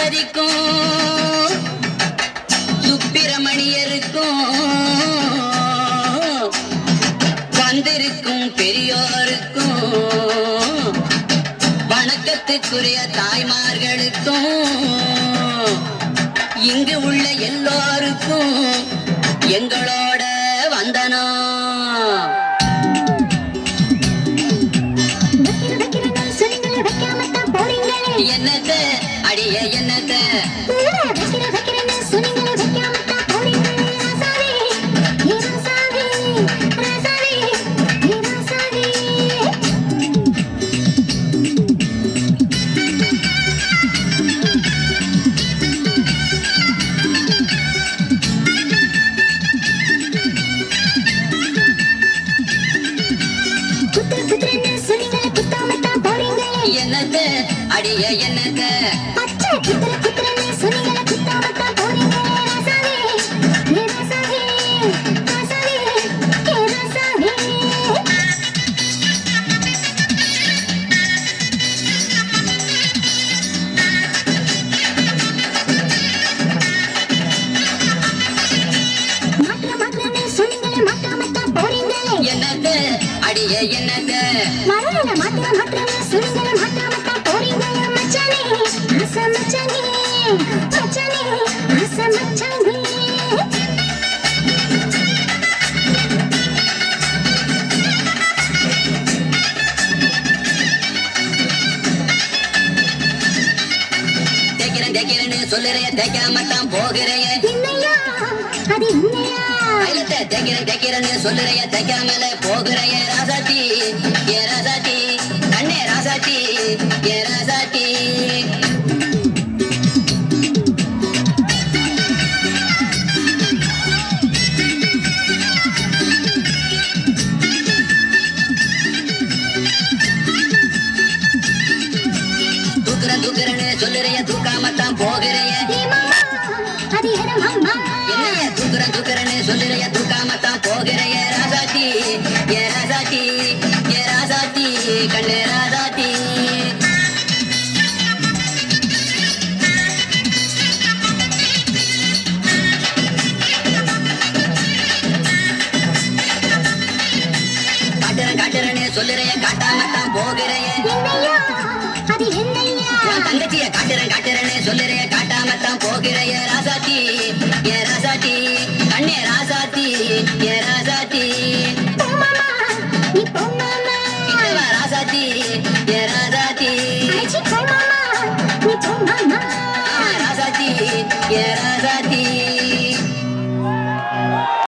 கணபதிக்கும் சுப்பிரமணியருக்கும் வந்திருக்கும் பெரியோருக்கும் வணக்கத்துக்குரிய தாய்மார்களுக்கும் இங்கு உள்ள எல்லோருக்கும் எங்களோட வந்தனம். என்னத்த அடிய என்னத்த என்னத்த அடிய என்னத்த என்னத்த அடிய என்னத்த தேக்கிறேன்னு சொல்லுறைய தேய்க்காமத்தான் போகிறைய தேக்கிறேன்னு சொல்லுறைய தேய்க்காமல போகிறைய ராசாத்தி ஏ ராசாத்தி கண்ணே ராசாத்தி ஏ ராசாத்தி தூக்குறேன்னு சொல்லுறைய தூக்காமத்தான் போகிறைய என்னைய தூக்குறேன்னு சொல்லுறைய தூக்காமத்தான் போகிறைய ராசாத்தி ஏ ராசாத்தி ஏ ராசாத்தி கண்ணே ராசாத்தி காட்டுறேன்னு சொல்லுறைய காட்டாமத்தான் போகிறைய தங்கச்சிய காட்டுறேன்னு சொல்லுறைய காட்டாமத்தான் போகிறைய ராசாத்தி ஏ ராசாத்தி கண்ணே ராசாத்தி ஏ ராசாத்தி ராசாத்தி ஏ ராசாத்தி ராசாத்தி ஏ ராசாத்தி